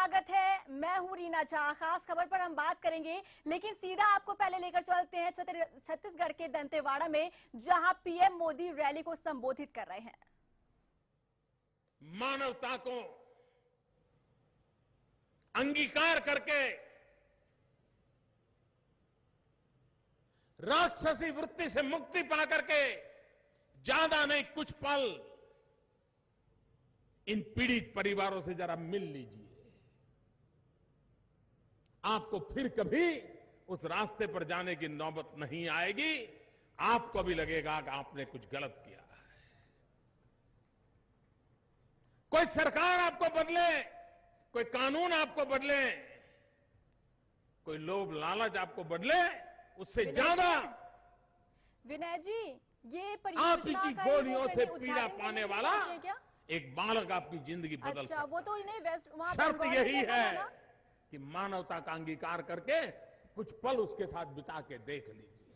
स्वागत है। मैं हूं रीना झा। खास खबर पर हम बात करेंगे, लेकिन सीधा आपको पहले लेकर चलते हैं छत्तीसगढ़ के दंतेवाड़ा में, जहां पीएम मोदी रैली को संबोधित कर रहे हैं। मानवता को अंगीकार करके राक्षसी वृत्ति से मुक्ति पा करके ज्यादा नहीं कुछ पल इन पीड़ित परिवारों से जरा मिल लीजिए। आपको फिर कभी उस रास्ते पर जाने की नौबत नहीं आएगी। आपको भी लगेगा कि आपने कुछ गलत किया है। कोई सरकार आपको बदले, कोई कानून आपको बदले, कोई लोभ लालच आपको बदले, उससे ज्यादा विनय जी ये परियोजना की गोलियों से पीड़ा पाने वाला एक बालक आपकी जिंदगी बदल सकता है। वो तो इन्हें शर्त यही है कि मानवता का अंगीकार करके कुछ पल उसके साथ बिता के देख लीजिए।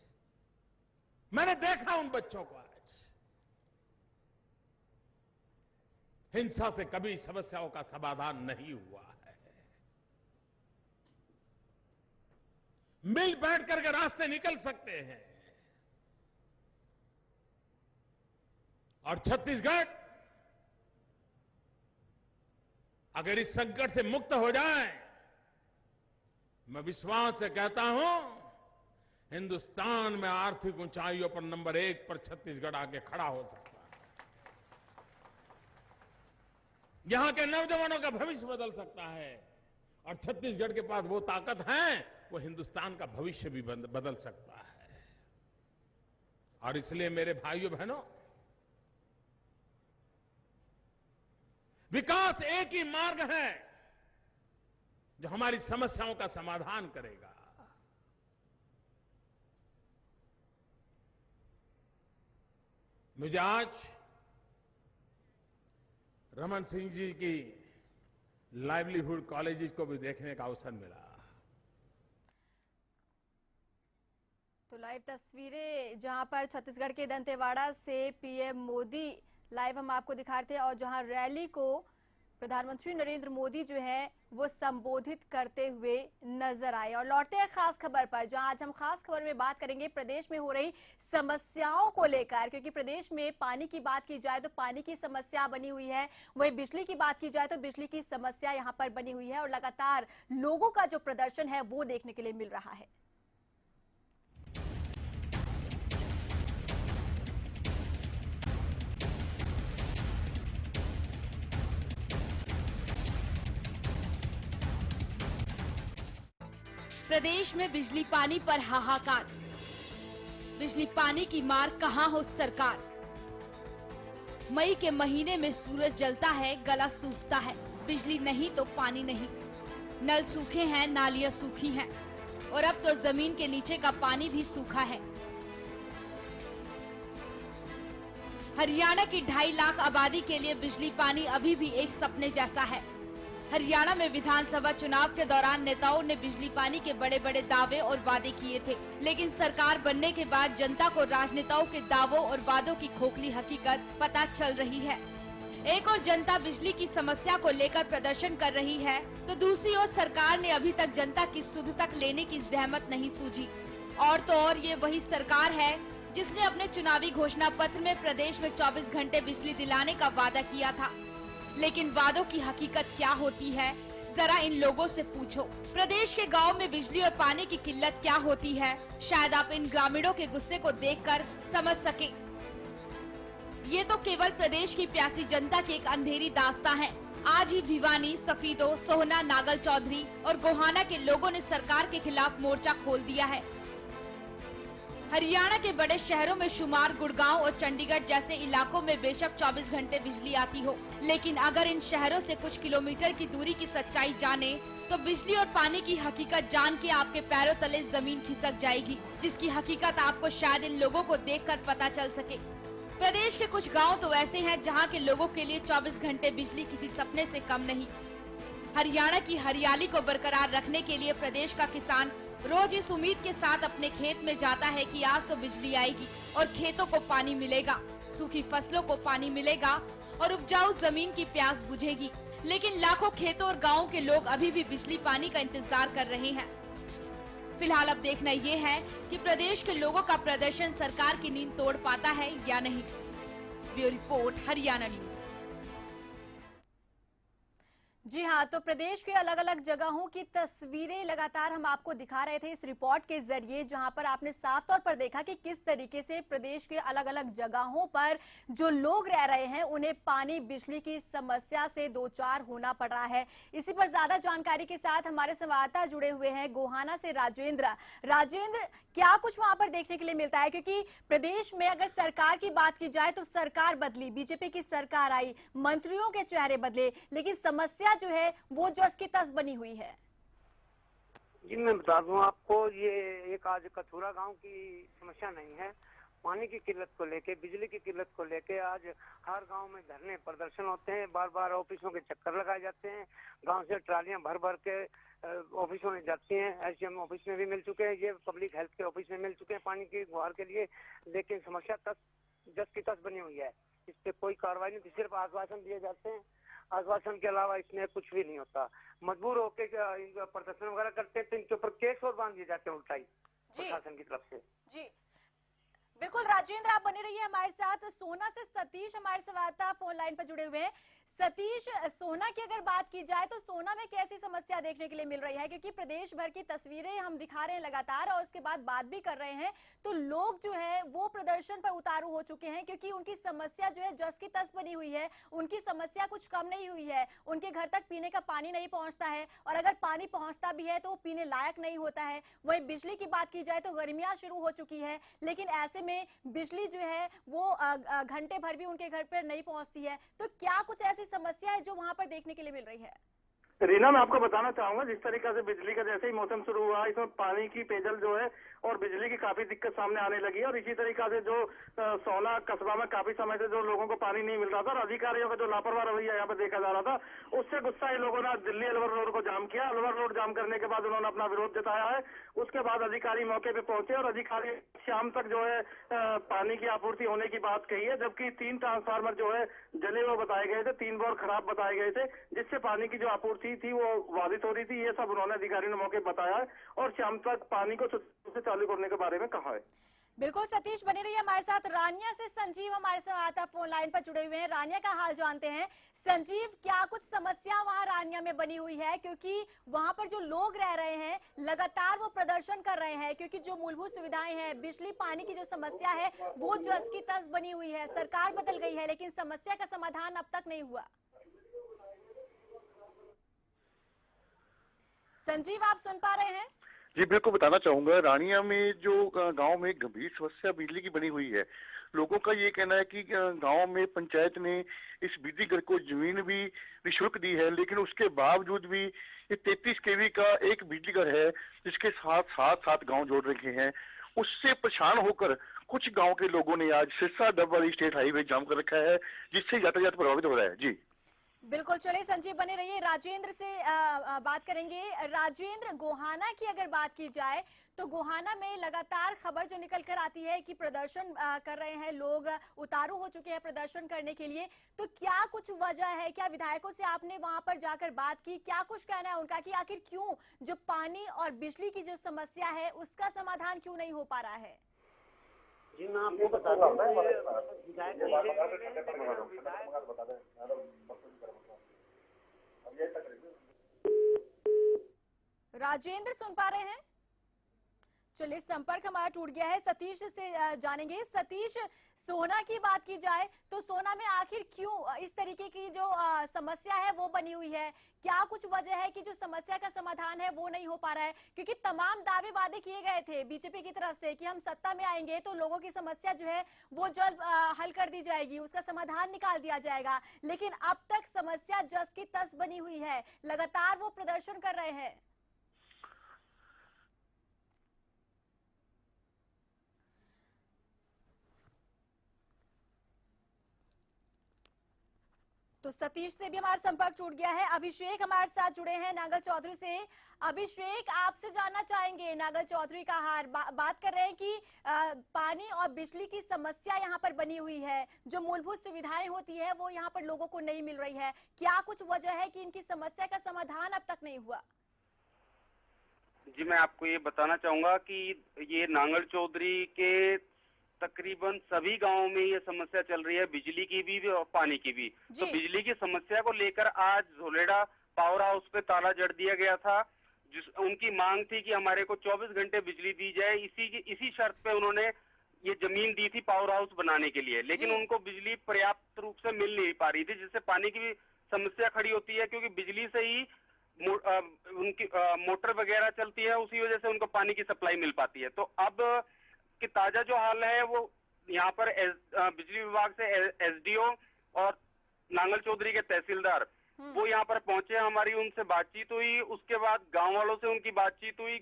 मैंने देखा उन बच्चों को आज हिंसा से कभी समस्याओं का समाधान नहीं हुआ है। मिल बैठ करके रास्ते निकल सकते हैं। और छत्तीसगढ़ अगर इस संकट से मुक्त हो जाए, मैं विश्वास से कहता हूं हिंदुस्तान में आर्थिक ऊंचाइयों पर नंबर 1 पर छत्तीसगढ़ आके खड़ा हो सकता है। यहां के नौजवानों का भविष्य बदल सकता है। और छत्तीसगढ़ के पास वो ताकत है, वो हिंदुस्तान का भविष्य भी बदल सकता है। और इसलिए मेरे भाइयों बहनों, विकास एक ही मार्ग है जो हमारी समस्याओं का समाधान करेगा। मुझे आज रमन सिंह जी की लाइवलीहुड कॉलेजेस को भी देखने का अवसर मिला। तो लाइव तस्वीरें जहां पर छत्तीसगढ़ के दंतेवाड़ा से पीएम मोदी लाइव हम आपको दिखा रहे थे, और जहां रैली को प्रधानमंत्री नरेंद्र मोदी जो है वो संबोधित करते हुए नजर आए। और लौटते हैं खास खबर पर, जहां आज हम खास खबर में बात करेंगे प्रदेश में हो रही समस्याओं को लेकर, क्योंकि प्रदेश में पानी की बात की जाए तो पानी की समस्या बनी हुई है, वहीं बिजली की बात की जाए तो बिजली की समस्या यहां पर बनी हुई है, और लगातार लोगों का जो प्रदर्शन है वो देखने के लिए मिल रहा है। प्रदेश में बिजली पानी पर हाहाकार। बिजली पानी की मार कहां हो सरकार। मई के महीने में सूरज जलता है, गला सूखता है, बिजली नहीं तो पानी नहीं। नल सूखे हैं, नालियां सूखी हैं, और अब तो जमीन के नीचे का पानी भी सूखा है। हरियाणा की 2.5 लाख आबादी के लिए बिजली पानी अभी भी एक सपने जैसा है। हरियाणा में विधानसभा चुनाव के दौरान नेताओं ने बिजली पानी के बड़े बड़े दावे और वादे किए थे, लेकिन सरकार बनने के बाद जनता को राजनेताओं के दावों और वादों की खोखली हकीकत पता चल रही है। एक और जनता बिजली की समस्या को लेकर प्रदर्शन कर रही है, तो दूसरी ओर सरकार ने अभी तक जनता की सुध तक लेने की जहमत नहीं सूझी। और तो और ये वही सरकार है जिसने अपने चुनावी घोषणा पत्र में प्रदेश में 24 घंटे बिजली दिलाने का वादा किया था, लेकिन वादों की हकीकत क्या होती है जरा इन लोगों से पूछो। प्रदेश के गांव में बिजली और पानी की किल्लत क्या होती है, शायद आप इन ग्रामीणों के गुस्से को देखकर समझ सके। ये तो केवल प्रदेश की प्यासी जनता की एक अंधेरी दास्तां है। आज ही भिवानी, सफीदो, सोहना, नागल चौधरी और गोहाना के लोगों ने सरकार के खिलाफ मोर्चा खोल दिया है। हरियाणा के बड़े शहरों में शुमार गुड़गांव और चंडीगढ़ जैसे इलाकों में बेशक 24 घंटे बिजली आती हो, लेकिन अगर इन शहरों से कुछ किलोमीटर की दूरी की सच्चाई जाने तो बिजली और पानी की हकीकत जान के आपके पैरों तले जमीन खिसक जाएगी, जिसकी हकीकत आपको शायद इन लोगों को देखकर पता चल सके। प्रदेश के कुछ गाँव तो ऐसे हैं जहाँ के लोगों के लिए 24 घंटे बिजली किसी सपने से कम नहीं। हरियाणा की हरियाली को बरकरार रखने के लिए प्रदेश का किसान रोज इस उम्मीद के साथ अपने खेत में जाता है कि आज तो बिजली आएगी और खेतों को पानी मिलेगा, सूखी फसलों को पानी मिलेगा और उपजाऊ जमीन की प्यास बुझेगी। लेकिन लाखों खेतों और गांवों के लोग अभी भी बिजली पानी का इंतजार कर रहे हैं। फिलहाल अब देखना ये है कि प्रदेश के लोगों का प्रदर्शन सरकार की नींद तोड़ पाता है या नहीं। Bureau report, Haryana news. जी हाँ, तो प्रदेश के अलग अलग जगहों की तस्वीरें लगातार हम आपको दिखा रहे थे इस रिपोर्ट के जरिए, जहां पर आपने साफ तौर पर देखा कि किस तरीके से प्रदेश के अलग अलग जगहों पर जो लोग रह रहे हैं उन्हें पानी बिजली की समस्या से दो चार होना पड़ रहा है। इसी पर ज्यादा जानकारी के साथ हमारे संवाददाता जुड़े हुए हैं गोहाना से राजेंद्र, क्या कुछ वहां पर देखने के लिए मिलता है? क्योंकि प्रदेश में अगर सरकार की बात की जाए तो सरकार बदली, बीजेपी की सरकार आई, मंत्रियों के चेहरे बदले, लेकिन समस्या जो है वो जस की तस बनी हुई है। जी मैं बता दूं आपको, ये एक आज कथूरा गांव की समस्या नहीं है। पानी की किल्लत को लेके, बिजली की किल्लत को लेके आज हर गांव में धरने प्रदर्शन होते हैं, बार बार ऑफिसों के चक्कर लगाए जाते हैं। गांव से ट्रालियां भर भर के ऑफिसों में जाती हैं। एसडीएम ऑफिस में भी मिल चुके हैं, ये पब्लिक हेल्थ के ऑफिस में मिल चुके हैं पानी की गुहार के लिए, लेकिन समस्या जस की तस बनी हुई है। इस पे कोई कार्रवाई नहीं, सिर्फ आश्वासन दिए जाते हैं। आश्वासन के अलावा इसमें कुछ भी नहीं होता। मजबूर होकर प्रदर्शन वगैरह करते हैं तो इनके ऊपर केस और बांध दिए जाते हैं उल्टाई प्रशासन की तरफ से। जी बिल्कुल राजेंद्र, आप बने रहिए हमारे साथ। सोना से सतीश हमारे संवाददाता फोन लाइन पर जुड़े हुए हैं। सतीश, सोना की अगर बात की जाए तो सोना में कैसी समस्या देखने के लिए मिल रही है? क्योंकि प्रदेश भर की तस्वीरें हम दिखा रहे हैं लगातार और उसके बाद बात भी कर रहे हैं, तो लोग जो है वो प्रदर्शन पर उतारू हो चुके हैं क्योंकि उनकी समस्या जो है जस की तस बनी हुई है। उनकी समस्या कुछ कम नहीं हुई है, उनके घर तक पीने का पानी नहीं पहुंचता है, और अगर पानी पहुंचता भी है तो वो पीने लायक नहीं होता है। वही बिजली की बात की जाए तो गर्मियां शुरू हो चुकी है, लेकिन ऐसे में बिजली जो है वो घंटे भर भी उनके घर पर नहीं पहुंचती है। तो क्या कुछ ऐसी समस्या है जो वहां पर देखने के लिए मिल रही है? रीना, मैं आपको बताना चाहूंगा, जिस तरीके से बिजली का जैसे ही मौसम शुरू हुआ, इसमें पानी की, पेयजल जो है और बिजली की काफी दिक्कत सामने आने लगी है। और इसी तरीका से जो सोना कस्बा में काफी समय से जो लोगों को पानी नहीं मिल रहा था और अधिकारियों का जो लापरवाह रवैया यहाँ पे देखा जा रहा था, उससे गुस्सा इन लोगों ने दिल्ली अलवर रोड को जाम किया। अलवर रोड जाम करने के बाद उन्होंने अपना विरोध जताया है। उसके बाद अधिकारी मौके पे पहुंचे और अधिकारी शाम तक जो है पानी की आपूर्ति होने की बात कही है, जबकि 3 ट्रांसफार्मर जो है जले हुए बताए गए थे, 3 बोर खराब बताए गए थे, जिससे पानी की जो आपूर्ति थी वो बाधित हो रही थी। ये सब उन्होंने अधिकारियों ने मौके बताया है और शाम तक पानी को से चालू करने के बारे में कहा है। बिल्कुल सतीश, बने रहिए हमारे साथ। रानिया से संजीव हमारे साथ फोन लाइन पर जुड़े हुए हैं, रानिया का हाल जानते हैं। संजीव, क्या कुछ समस्या वहां रानिया में बनी हुई है? क्योंकि वहां पर जो लोग रह रहे हैं लगातार वो प्रदर्शन कर रहे हैं क्योंकि जो मूलभूत सुविधाएं हैं, बिजली पानी की जो समस्या है वो जस की तस बनी हुई है। सरकार बदल गई है लेकिन समस्या का समाधान अब तक नहीं हुआ। संजीव, आप सुन पा रहे हैं? जी बिल्कुल, बताना चाहूंगा, रानिया में जो गांव में गंभीर समस्या बिजली की बनी हुई है। लोगों का ये कहना है कि गांव में पंचायत ने इस बिजली घर को जमीन भी निःशुल्क दी है, लेकिन उसके बावजूद भी ये 33 केवी का एक बिजली घर है जिसके साथ 7 गांव जोड़ रखे हैं। उससे परेशान होकर कुछ गांव के लोगों ने आज सिरसा डबवाली स्टेट हाईवे जाम कर रखा है, जिससे यातायात प्रभावित हो रहा है। जी बिल्कुल, चलिए संजीव बने रहिए। राजेंद्र से बात करेंगे। राजेंद्र, गोहाना की अगर बात की जाए तो गोहाना में लगातार खबर जो निकल कर आती है कि प्रदर्शन कर रहे हैं लोग, उतारू हो चुके हैं प्रदर्शन करने के लिए, तो क्या कुछ वजह है? क्या विधायकों से आपने वहां पर जाकर बात की? क्या कुछ कहना है उनका कि आखिर क्यों जो पानी और बिजली की जो समस्या है उसका समाधान क्यों नहीं हो पा रहा है? जी मैं आपको बता दूं, राजेंद्र सुन पा रहे हैं? चलिए, संपर्क हमारा टूट गया है। सतीश से जानेंगे। सतीश, सोना की बात की जाए तो सोना में आखिर क्यों इस तरीके की जो समस्या है वो बनी हुई है? क्या कुछ वजह है कि जो समस्या का समाधान है वो नहीं हो पा रहा है? क्योंकि तमाम दावे वादे किए गए थे बीजेपी की तरफ से कि हम सत्ता में आएंगे तो लोगों की समस्या जो है वो जल्द हल कर दी जाएगी, उसका समाधान निकाल दिया जाएगा, लेकिन अब तक समस्या जस की तस बनी हुई है। लगातार वो प्रदर्शन कर रहे हैं। तो सतीश से भी हमारा संपर्क टूट गया है। अभिषेक हमारे साथ जुड़े हैं नांगल चौधरी से। अभिषेक, आपसे जानना चाहेंगे, नांगल चौधरी का हार बात कर रहे हैं कि पानी और बिजली की समस्या यहाँ पर बनी हुई है, जो मूलभूत सुविधाएं होती है वो यहाँ पर लोगों को नहीं मिल रही है। क्या कुछ वजह है कि इनकी समस्या का समाधान अब तक नहीं हुआ? जी, मैं आपको ये बताना चाहूंगा कि ये नांगल चौधरी के तकरीबन सभी गांवों में ये समस्या चल रही है, बिजली की भी और पानी की भी। तो बिजली की समस्या को लेकर आज झोलेड़ा पावर हाउस पे ताला जड़ दिया गया था। उनकी मांग थी कि हमारे को 24 घंटे बिजली दी जाए। इसी शर्त पे उन्होंने ये जमीन दी थी पावर हाउस बनाने के लिए, लेकिन उनको बिजली पर्याप्त रूप से मिल नहीं पा रही थी, जिससे पानी की भी समस्या खड़ी होती है, क्योंकि बिजली से ही उनकी मोटर वगैरह चलती है, उसी वजह से उनको पानी की सप्लाई मिल पाती है। तो अब कि ताजा जो हाल है वो यहाँ पर बिजली विभाग से एसडीओ और नांगल चौधरी के तहसीलदार वो यहाँ पर पहुंचे। हमारी उनसे बातचीत हुई, उसके बाद गांव वालों से उनकी बातचीत हुई।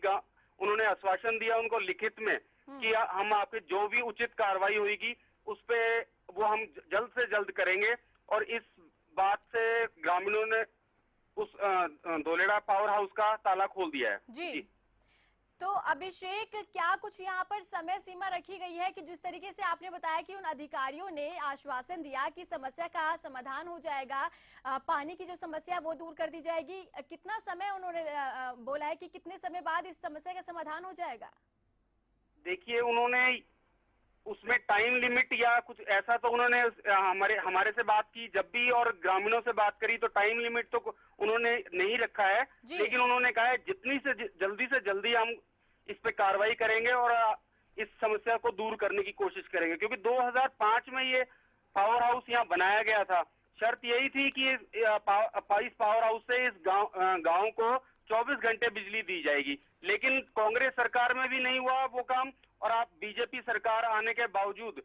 उन्होंने आश्वासन दिया उनको लिखित में कि हम आपके जो भी उचित कार्रवाई होगी उस पे वो हम जल्द से जल्द करेंगे। और इस बात से ग्रामीणों ने उस धोलेड़ा पावर हाउस का ताला खोल दिया है। जी। तो अभिषेक, क्या कुछ यहाँ पर समय सीमा रखी गई है कि जिस तरीके से आपने बताया कि उन अधिकारियों ने आश्वासन दिया कि समस्या का समाधान हो जाएगा, पानी की जो समस्या है वो दूर कर दी जाएगी, कितना समय उन्होंने बोला है कि कितने समय बाद इस समस्या का समाधान हो जाएगा? देखिए, उन्होंने उसमें टाइम लिमिट या कुछ ऐसा तो उन्होंने हमारे से बात की जब भी और ग्रामीणों से बात करी तो टाइम लिमिट तो उन्होंने नहीं रखा है, लेकिन उन्होंने कहा है जितनी से जल्दी हम इस पे कार्रवाई करेंगे और इस समस्या को दूर करने की कोशिश करेंगे, क्योंकि 2005 में ये पावर हाउस यहाँ बनाया गया था। शर्त यही थी कि इस पावर हाउस से इस गांव को 24 घंटे बिजली दी जाएगी, लेकिन कांग्रेस सरकार में भी नहीं हुआ वो काम, और आप बीजेपी सरकार आने के बावजूद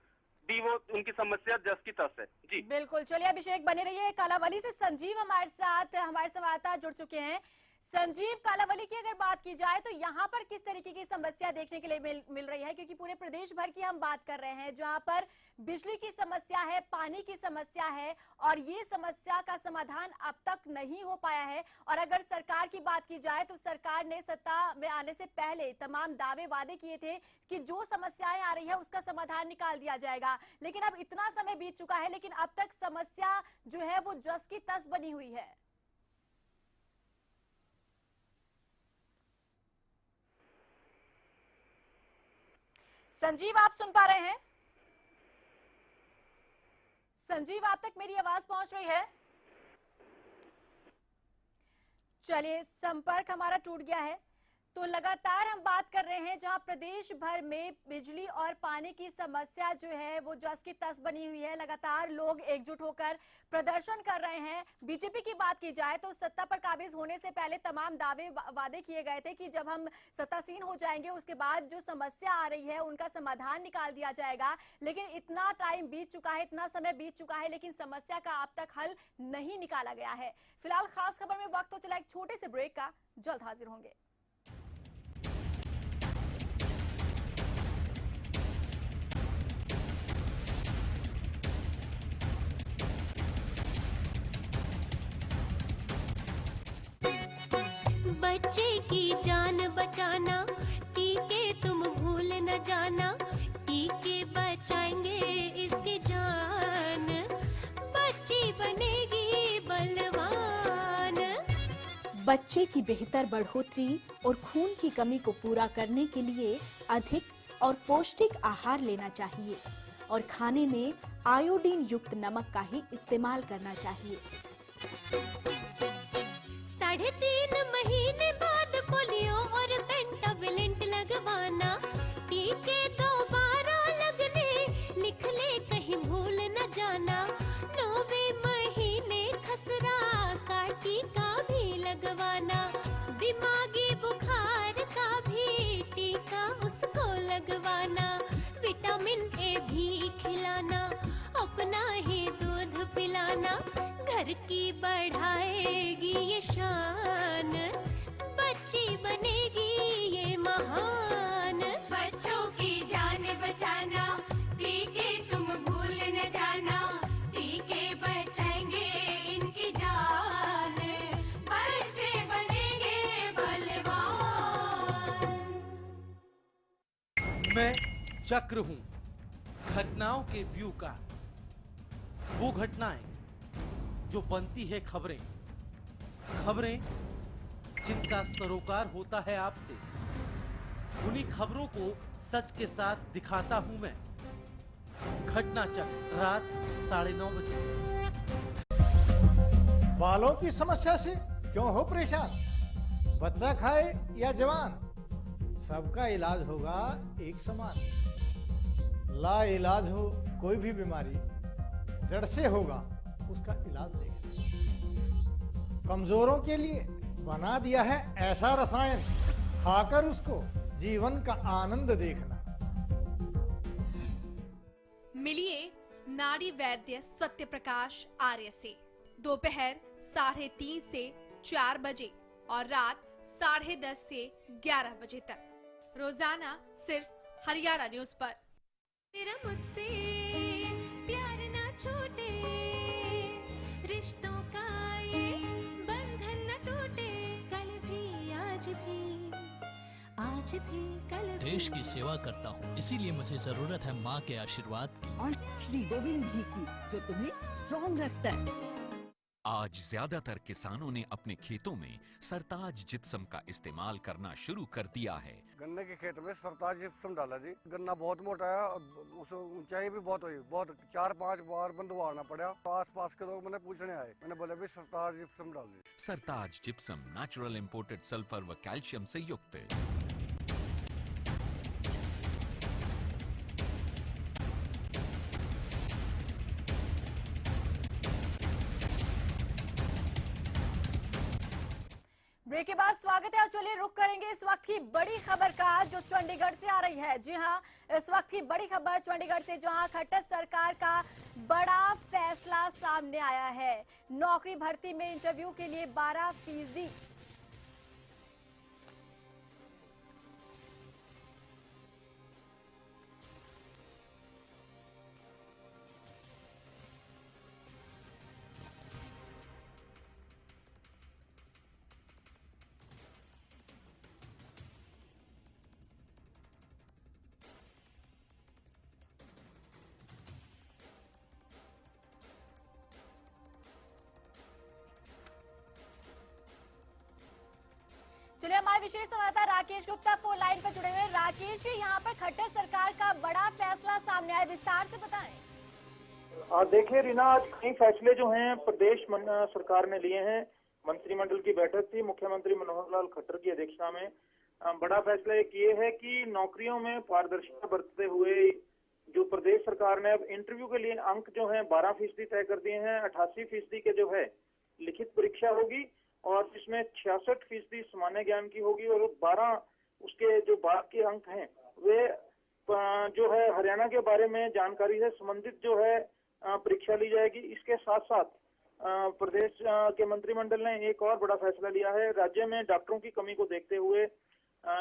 भी वो उनकी समस्या जस की तस है। जी बिल्कुल, चलिए अभिषेक बने रहिए। कालावली से संजीव हमारे साथ हमारे संवाददाता जुड़ चुके हैं। संजीव, कालावली की अगर बात की जाए तो यहाँ पर किस तरीके की समस्या देखने के लिए मिल रही है? क्योंकि पूरे प्रदेश भर की हम बात कर रहे हैं जहाँ पर बिजली की समस्या है, पानी की समस्या है, और ये समस्या का समाधान अब तक नहीं हो पाया है। और अगर सरकार की बात की जाए तो सरकार ने सत्ता में आने से पहले तमाम दावे वादे किए थे कि जो समस्याएं आ रही है उसका समाधान निकाल दिया जाएगा, लेकिन अब इतना समय बीत चुका है, लेकिन अब तक समस्या जो है वो जस की तस बनी हुई है। संजीव, आप सुन पा रहे हैं? संजीव, आप तक मेरी आवाज पहुंच रही है? चलिए, संपर्क हमारा टूट गया है। तो लगातार हम बात कर रहे हैं जहां प्रदेश भर में बिजली और पानी की समस्या जो है वो जस की तस बनी हुई है। लगातार लोग एकजुट होकर प्रदर्शन कर रहे हैं। बीजेपी की बात की जाए तो सत्ता पर काबिज होने से पहले तमाम दावे वादे किए गए थे कि जब हम सत्तासीन हो जाएंगे उसके बाद जो समस्या आ रही है उनका समाधान निकाल दिया जाएगा, लेकिन इतना टाइम बीत चुका है, इतना समय बीत चुका है, लेकिन समस्या का अब तक हल नहीं निकाला गया है। फिलहाल खास खबर में वक्त तो चला एक छोटे से ब्रेक का, जल्द हाजिर होंगे। बच्चे की जान बचाना, टीके तुम भूल न जाना, टीके बचाएंगे इसकी जान, बच्ची बनेगी बलवान। बच्चे की बेहतर बढ़ोतरी और खून की कमी को पूरा करने के लिए अधिक और पौष्टिक आहार लेना चाहिए और खाने में आयोडीन युक्त नमक का ही इस्तेमाल करना चाहिए। 3.5 महीने बाद पोलियो और पेंटाविलेंट लगवाना, टीके दोबारा लगने लिख ले कहीं भूल न जाना, 9वें महीने खसरा का टीका भी लगवाना, दिमागी बुखार का भी टीका उसको लगवाना, विटामिन ए भी खिलाना, अपना ही दूध पिलाना, घर की बढ़ाएगी ये शान, बच्ची बनेगी ये महान। बच्चों की जान बचाना, टीके तुम भूल न जाना, टीके बचाएंगे मैं चक्र हूं घटनाओं के व्यू का। वो घटनाएं जो बनती है खबरें, खबरें जिनका सरोकार होता है आपसे। उन्हीं खबरों को सच के साथ दिखाता हूं मैं। घटना चक्र, रात 9:30 बजे। बालों की समस्या से क्यों हो परेशान? बच्चा खाए या जवान, सबका इलाज होगा एक समान। ला इलाज हो कोई भी बीमारी, जड़ से होगा उसका इलाज देखें। कमजोरों के लिए बना दिया है ऐसा रसायन, खाकर उसको जीवन का आनंद देखना। मिलिए नाड़ी वैद्य सत्य प्रकाश आर्य से दोपहर 3:30 से 4 बजे और रात 10:30 से 11 बजे तक, रोजाना सिर्फ हरियाणा न्यूज पर। तेरा मुझसे प्यार ना छूटे, रिश्तों का ये बंधन न टूटे, कल भी आज भी कल भी। देश की सेवा करता हूँ, इसीलिए मुझे जरूरत है माँ के आशीर्वाद की और श्री गोविंद घी की, जो तुम्हें स्ट्रॉन्ग रखता है। आज ज्यादातर किसानों ने अपने खेतों में सरताज जिप्सम का इस्तेमाल करना शुरू कर दिया है। गन्ने के खेत में सरताज जिप्सम डाला जी। गन्ना बहुत मोटा है, उस ऊंचाई भी बहुत हुई, बहुत 4-5 बार बंदवाना पड़ा। आस पास के लोग मैंने पूछने आए, मैंने बोला भी सरताज जिप्सम डाल दी। सरताज जिप्सम नेचुरल इंपोर्टेड सल्फर व कैल्शियम से युक्त। ब्रेक के बाद स्वागत है और चलिए रुक करेंगे इस वक्त की बड़ी खबर का, जो चंडीगढ़ से आ रही है। जी हां, इस वक्त की बड़ी खबर चंडीगढ़ से, जहां खट्टर सरकार का बड़ा फैसला सामने आया है। नौकरी भर्ती में इंटरव्यू के लिए 12%। चलिए हमारे विशेष संवाददाता राकेश गुप्ता फोन लाइन पर जुड़े हुए हैं। राकेश जी, यहाँ पर खट्टर सरकार का बड़ा फैसला सामने आया, विस्तार से बताएं। देखिए रीना, आज कई फैसले जो हैं प्रदेश सरकार ने लिए हैं। मंत्रिमंडल की बैठक थी, मुख्यमंत्री मनोहर लाल खट्टर की अध्यक्षता में। बड़ा फैसला एक ये है कि नौकरियों में पारदर्शिता बरतते हुए जो प्रदेश सरकार ने अब इंटरव्यू के लिए अंक जो है 12% तय कर दिए हैं। 88% के जो है लिखित परीक्षा होगी और जिसमें 66% सामान्य ज्ञान की होगी और 12 उसके जो बाद के अंक हैं वे जो है हरियाणा के बारे में जानकारी से संबंधित जो है परीक्षा ली जाएगी। इसके साथ साथ प्रदेश के मंत्रिमंडल ने एक और बड़ा फैसला लिया है। राज्य में डॉक्टरों की कमी को देखते हुए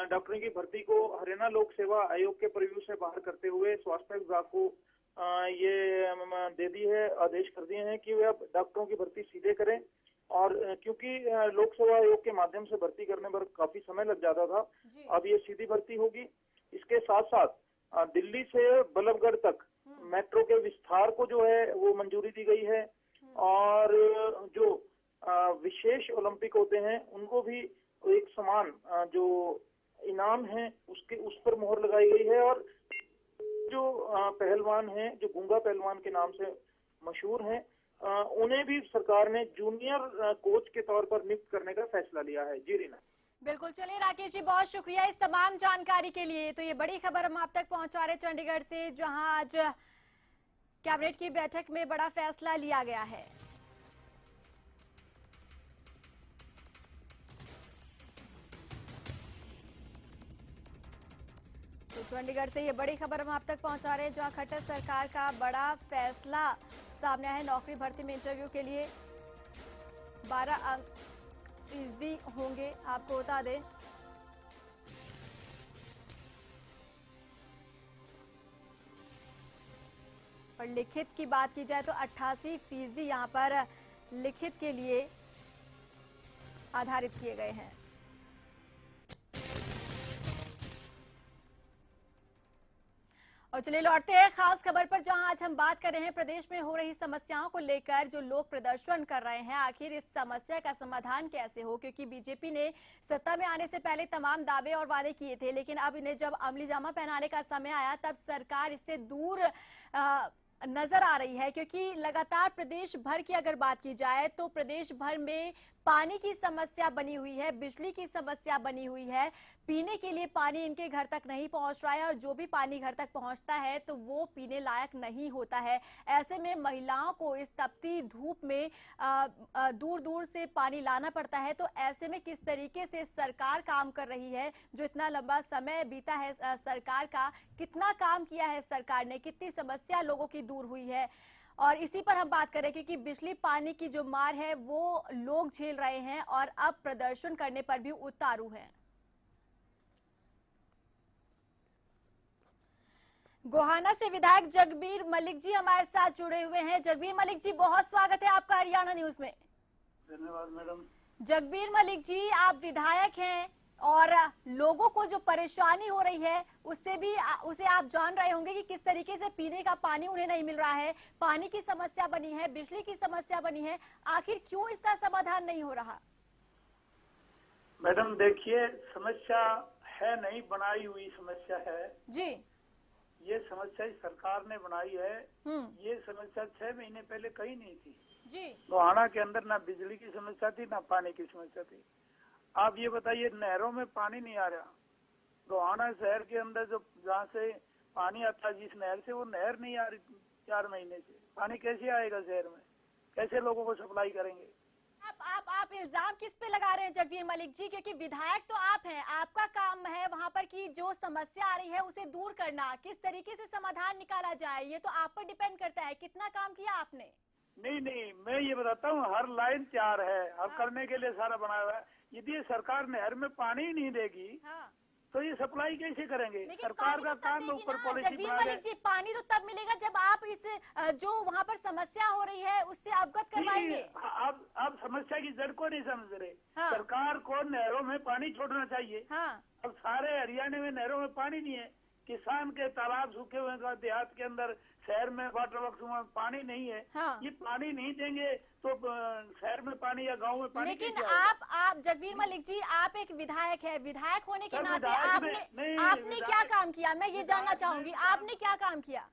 डॉक्टरों की भर्ती को हरियाणा लोक सेवा आयोग के प्रीव्यू से बाहर करते हुए स्वास्थ्य विभाग को ये दे दी है, आदेश कर दिए हैं कि वे अब डॉक्टरों की भर्ती सीधे करें। और क्योंकि लोक सेवा आयोग के माध्यम से भर्ती करने पर काफी समय लग जाता था, अब ये सीधी भर्ती होगी। इसके साथ साथ दिल्ली से बल्लभगढ़ तक मेट्रो के विस्तार को जो है वो मंजूरी दी गई है और जो विशेष ओलंपिक होते हैं उनको भी एक समान जो इनाम है उस पर मोहर लगाई गई है। और जो पहलवान हैं, जो गूंगा पहलवान के नाम से मशहूर हैं, उन्हें भी सरकार ने जूनियर कोच के तौर पर नियुक्त करने का फैसला लिया है। जी रीना। बिल्कुल, चलिए राकेश जी, बहुत शुक्रिया इस तमाम जानकारी के लिए। तो ये बड़ी खबर हम आप तक पहुंचा रहे चंडीगढ़ से, जहां आज कैबिनेट की बैठक में बड़ा फैसला लिया गया है। तो चंडीगढ़ से ये बड़ी खबर हम आप तक पहुंचा रहे हैं, जहां खट्टर सरकार का बड़ा फैसला सामने आया है। नौकरी भर्ती में इंटरव्यू के लिए 12% होंगे, आपको बता दें। और लिखित की बात की जाए तो 88% यहाँ पर लिखित के लिए आधारित किए गए हैं। और चलिए लौटते हैं खास खबर पर, जहां आज हम बात कर रहे हैं प्रदेश में हो रही समस्याओं को लेकर। जो लोग प्रदर्शन कर रहे हैं, आखिर इस समस्या का समाधान कैसे हो, क्योंकि बीजेपी ने सत्ता में आने से पहले तमाम दावे और वादे किए थे, लेकिन अब इन्हें जब अमली जामा पहनाने का समय आया तब सरकार इससे दूर नजर आ रही है। क्योंकि लगातार प्रदेश भर की अगर बात की जाए तो प्रदेश भर में पानी की समस्या बनी हुई है, बिजली की समस्या बनी हुई है, पीने के लिए पानी इनके घर तक नहीं पहुंच रहा है, और जो भी पानी घर तक पहुंचता है तो वो पीने लायक नहीं होता है। ऐसे में महिलाओं को इस तपती धूप में दूर दूर से पानी लाना पड़ता है। तो ऐसे में किस तरीके से सरकार काम कर रही है, जो इतना लंबा समय बीता है सरकार का, कितना काम किया है सरकार ने, कितनी समस्या लोगों की दूर हुई है, और इसी पर हम बात करें। क्योंकि बिजली पानी की जो मार है वो लोग झेल रहे हैं और अब प्रदर्शन करने पर भी उतारू हैं। गोहाना से विधायक जगबीर मलिक जी हमारे साथ जुड़े हुए हैं। जगबीर मलिक जी, बहुत स्वागत है आपका हरियाणा न्यूज में। धन्यवाद मैडम। जगबीर मलिक जी, आप विधायक हैं और लोगों को जो परेशानी हो रही है उसे आप जान रहे होंगे कि किस तरीके से पीने का पानी उन्हें नहीं मिल रहा है, पानी की समस्या बनी है, बिजली की समस्या बनी है। आखिर क्यों इसका समाधान नहीं हो रहा? मैडम देखिए, समस्या है नहीं, बनाई हुई समस्या है जी। ये समस्या सरकार ने बनाई है। ये समस्या 6 महीने पहले कहीं नहीं थी जी। गोहाना के अंदर ना बिजली की समस्या थी, ना पानी की समस्या थी। आप ये बताइए, नहरों में पानी नहीं आ रहा। गोहाना शहर के अंदर जो जहाँ से पानी आता है, जिस नहर से, वो नहर नहीं आ रही 4 महीने से। पानी कैसे आएगा शहर में? कैसे लोगों को सप्लाई करेंगे? आप इल्जाम किस पे लगा रहे हैं जगबीर मलिक जी? क्योंकि विधायक तो आप हैं, आपका काम है वहां पर की जो समस्या आ रही है उसे दूर करना, किस तरीके से समाधान निकाला जाए, ये तो आप पर डिपेंड करता है। कितना काम किया आपने? नहीं, मैं ये बताता हूँ, हर लाइन तैयार है, हर करने के लिए सारा बनाया हुआ है। यदि सरकार नहर में पानी ही नहीं देगी तो ये सप्लाई कैसे करेंगे? सरकार का काम ऊपर पॉलिसी जगबीर मलिक जी, पानी तो तब मिलेगा जब आप इस जो वहाँ पर समस्या हो रही है उससे अवगत करवाएंगे। आप समस्या की जड़ को नहीं समझ रहे। सरकार को नहरों में पानी छोड़ना चाहिए। अब सारे हरियाणा में नहरों में पानी नहीं है, किसान के तालाब सूखे हुए हैं, देहात के अंदर, शहर में वाटर वर्क्स में पानी नहीं है। ये पानी नहीं देंगे तो शहर में पानी या गांव में पानी। लेकिन आप जगबीर मलिक जी, आप एक विधायक है, विधायक होने के नाते आपने क्या काम किया, मैं ये जानना चाहूंगी, आपने क्या काम किया?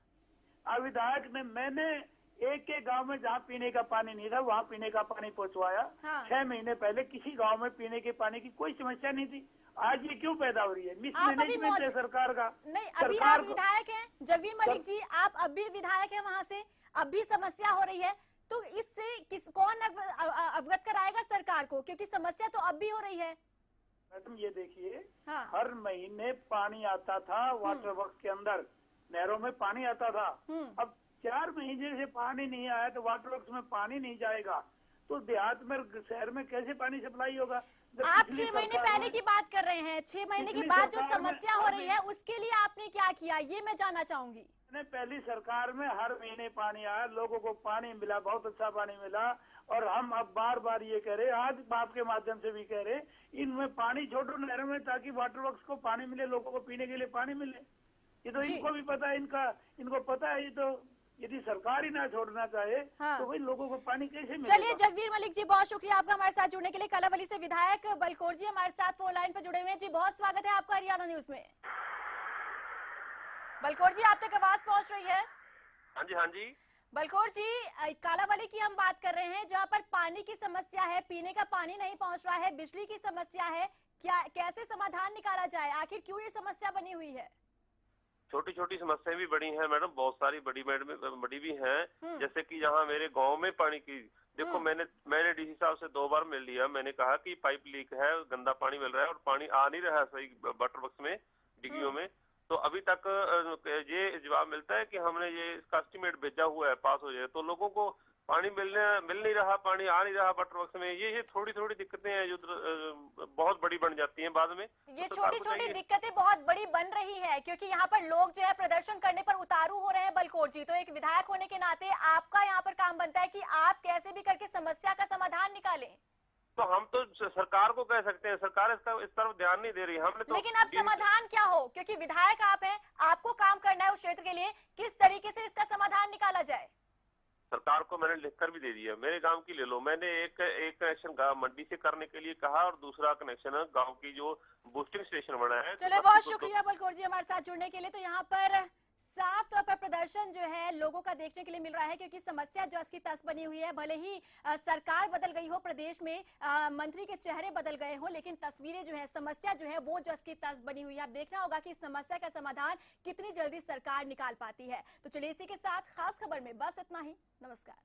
विधायक ने, मैंने एक गांव में जहाँ पीने का पानी नहीं था वहाँ पीने का पानी पहुँचवाया। 6 महीने पहले किसी गांव में पीने के पानी की कोई समस्या नहीं थी। आज ये क्यों पैदा हो रही है? मिसमैनेजमेंट है सरकार का। नहीं, अभी आप विधायक हैं जगबीर मलिक जी, आप अभी विधायक हैं वहाँ से, अभी समस्या हो रही है, तो इससे कौन अवगत कराएगा सरकार को? क्योंकि समस्या तो अब भी हो रही है। मैडम ये देखिए, हर महीने पानी आता था वाटर वर्क के अंदर, नहरों में पानी आता था। अब 4 महीने से पानी नहीं आया तो वाटर वर्क्स में पानी नहीं जाएगा तो देहात में, शहर में कैसे पानी सप्लाई होगा? आप 6 महीने पहले की बात कर रहे हैं, 6 महीने के बाद जो समस्या हो रही है उसके लिए आपने क्या किया, ये मैं जानना चाहूंगी। पहली सरकार में हर महीने पानी आया, लोगों को पानी मिला, बहुत अच्छा पानी मिला, और हम अब बार बार ये कह रहे, आज बाप के माध्यम से भी कह रहे, इनमें पानी छोड़ो नहरों में, ताकि वाटर वर्क्स को पानी मिले, लोगों को पीने के लिए पानी मिले। ये तो इनको भी पता है, इनको पता है। ये तो यदि सरकार ही ना छोड़ना चाहे तो भाई लोगों को पानी कैसे मिलेगा? चलिए जगबीर मलिक जी, बहुत शुक्रिया आपका हमारे साथ जुड़ने के लिए। कालावली से विधायक बलकौर जी हमारे साथ फोन लाइन पर जुड़े हुए हैं। जी, बहुत स्वागत है आपका हरियाणा न्यूज में। बलकौर जी, आप तक आवाज पहुंच रही है? हाँ जी। बलकौर जी, कालावली की हम बात कर रहे हैं, जहाँ पर पानी की समस्या है, पीने का पानी नहीं पहुँच रहा है, बिजली की समस्या है, कैसे समाधान निकाला जाए? आखिर क्यों ये समस्या बनी हुई है? छोटी छोटी समस्याएं भी बड़ी हैं मैडम, बहुत सारी बड़ी भी हैं। जैसे कि यहाँ मेरे गांव में पानी की, देखो मैंने डीसी साहब से 2 बार मिल लिया। मैंने कहा कि पाइप लीक है, गंदा पानी मिल रहा है और पानी आ नहीं रहा है सही वाटर वर्क्स में, डिग्गियों में। तो अभी तक ये जवाब मिलता है कि हमने ये इसका एस्टिमेट भेजा हुआ है, पास हो जाए। तो लोगों को पानी मिल नहीं रहा, पानी आ नहीं रहा वाटर वर्क्स में। ये थोड़ी थोड़ी दिक्कतें हैं जो बहुत बड़ी बन जाती हैं बाद में। ये छोटी छोटी दिक्कतें बहुत बड़ी बन रही है, क्योंकि यहाँ पर लोग जो है प्रदर्शन करने पर उतारू हो रहे हैं। बलकौर जी, तो एक विधायक होने के नाते आपका यहाँ पर काम बनता है कि आप कैसे भी करके समस्या का समाधान निकालें। तो हम तो सरकार को कह सकते हैं, सरकार इस तरफ ध्यान नहीं दे रही। हमने तो लेकिन अब समाधान क्या हो, क्योंकि विधायक आप हैं, आपको काम करना है उस क्षेत्र के लिए, किस तरीके से इसका समाधान निकाला जाए? सरकार को मैंने लिखकर भी दे दिया। मेरे गांव की ले लो, मैंने एक कनेक्शन गांव मंडी से करने के लिए कहा और दूसरा कनेक्शन गांव की जो बूस्टिंग स्टेशन बना है। चलिए, बहुत शुक्रिया बलकौर जी हमारे साथ जुड़ने के लिए। तो यहाँ पर साफ तौर पर प्रदर्शन जो है लोगों का देखने के लिए मिल रहा है, क्योंकि समस्या जस की तस बनी हुई है। भले ही सरकार बदल गई हो, प्रदेश में मंत्री के चेहरे बदल गए हो, लेकिन तस्वीरें जो है, समस्या जो है वो जस की तस बनी हुई है। अब देखना होगा कि इस समस्या का समाधान कितनी जल्दी सरकार निकाल पाती है। तो चलिए, इसी के साथ खास खबर में बस इतना ही। नमस्कार।